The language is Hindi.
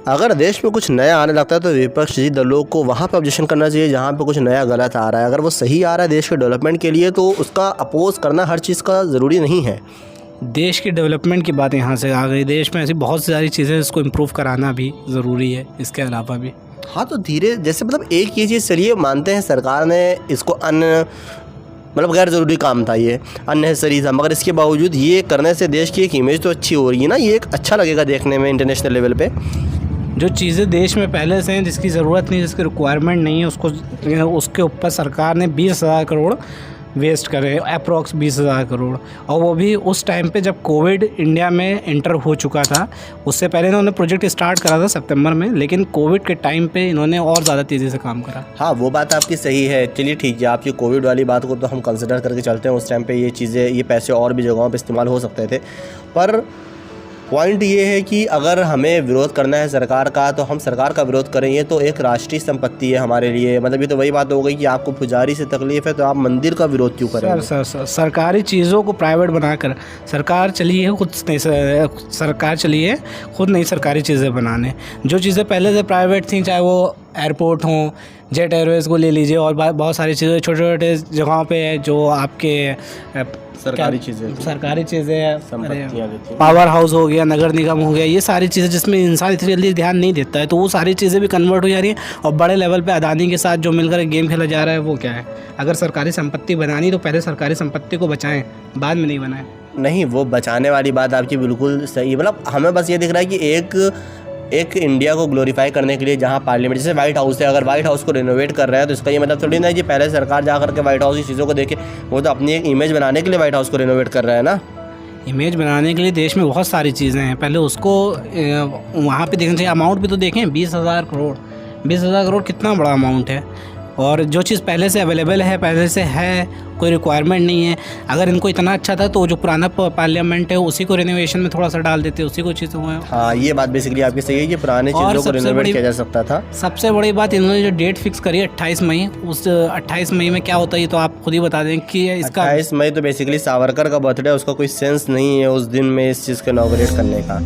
अगर देश में कुछ नया आने लगता है तो विपक्षी दलों को वहाँ पे ऑब्जेक्शन करना चाहिए जहाँ पे कुछ नया गलत आ रहा है। अगर वो सही आ रहा है देश के डेवलपमेंट के लिए तो उसका अपोज करना हर चीज़ का ज़रूरी नहीं है। देश की डेवलपमेंट की बात यहाँ से आ गई। देश में ऐसी बहुत सारी चीज़ें इसको इम्प्रूव कराना भी ज़रूरी है, इसके अलावा भी। हाँ, तो धीरे जैसे मतलब एक ये चीज़ चलिए मानते हैं सरकार ने इसको मतलब गैर ज़रूरी काम था, ये अननेसेसरी था, मगर इसके बावजूद ये करने से देश की एक इमेज तो अच्छी हो रही है ना। ये एक अच्छा लगेगा देखने में इंटरनेशनल लेवल पे। जो चीज़ें देश में पहले से हैं, जिसकी ज़रूरत नहीं, जिसकी रिक्वायरमेंट नहीं है, उसके ऊपर सरकार ने 20,000 करोड़ वेस्ट करे, अप्रॉक्स 20,000 करोड़। और वो भी उस टाइम पे जब कोविड इंडिया में एंटर हो चुका था। उससे पहले इन्होंने प्रोजेक्ट स्टार्ट करा था सितंबर में, लेकिन कोविड के टाइम पे इन्होंने और ज़्यादा तेज़ी से काम करा। हाँ, वो बात आपकी सही है। चलिए ठीक है, आपकी कोविड वाली बात को तो हम कंसिडर करके चलते हैं। उस टाइम पे ये चीज़ें, ये पैसे और भी जगहों पे इस्तेमाल हो सकते थे। पर पॉइंट ये है कि अगर हमें विरोध करना है सरकार का तो हम सरकार का विरोध करें। ये तो एक राष्ट्रीय संपत्ति है हमारे लिए। मतलब ये तो वही बात हो गई कि आपको पुजारी से तकलीफ है तो आप मंदिर का विरोध क्यों करें? सर सरकारी चीज़ों को प्राइवेट बनाकर सरकार चली है खुद नहीं सरकारी चीज़ें बनाने। जो चीज़ें पहले से प्राइवेट थी, चाहे वो एयरपोर्ट हों, जेट एयरवेज़ को ले लीजिए, और बहुत सारी चीज़ें छोटे छोटे जगहों पे जो आपके सरकारी चीज़ें, पावर हाउस हो गया, नगर निगम हो गया, ये सारी चीज़ें जिसमें इंसान इतनी जल्दी ध्यान नहीं देता है, तो वो सारी चीज़ें भी कन्वर्ट हो जा रही हैं। और बड़े लेवल पे अदानी के साथ जो मिलकर एक गेम खेला जा रहा है, वो क्या है? अगर सरकारी संपत्ति बनानी तो पहले सरकारी संपत्ति को बचाएं, बाद में नहीं बनाएं। नहीं, वो बचाने वाली बात आपकी बिल्कुल सही। मतलब हमें बस ये दिख रहा है कि एक इंडिया को ग्लोरीफाई करने के लिए जहाँ पार्लियामेंट, जैसे व्हाइट हाउस है, अगर व्हाइट हाउस को रिनोवेट कर रहा है तो इसका ये मतलब थोड़ी ना कि पहले सरकार जा करके व्हाइट हाउस की चीज़ों को देखे। वो तो अपनी एक इमेज बनाने के लिए व्हाइट हाउस को रिनोवेट कर रहा है ना। इमेज बनाने के लिए देश में बहुत सारी चीज़ें हैं, पहले उसको वहाँ पे देखना चाहिए। अमाउंट भी तो देखें, 20,000 करोड़। 20,000 करोड़ कितना बड़ा अमाउंट है। और जो चीज़ पहले से अवेलेबल है, पहले से है, कोई रिक्वायरमेंट नहीं है। अगर इनको इतना अच्छा था तो जो पुराना पार्लियामेंट है उसी को रिनोवेशन में थोड़ा सा डाल देते, उसी को चीज़ें हुए। हाँ, ये बात बेसिकली आपकी सही है कि पुराने चीज़ों को रिनोवेट किया जा सकता था। सबसे बड़ी बात, इन्होंने जो डेट फिक्स करी 28 मई, उस 28 मई में क्या होता है ये तो आप खुद ही बता दें कि इसका 28 मई तो बेसिकली सावरकर का बर्थडे है। उसका कोई सेंस नहीं है उस दिन में इस चीज़ को इनॉग्रेट करने का।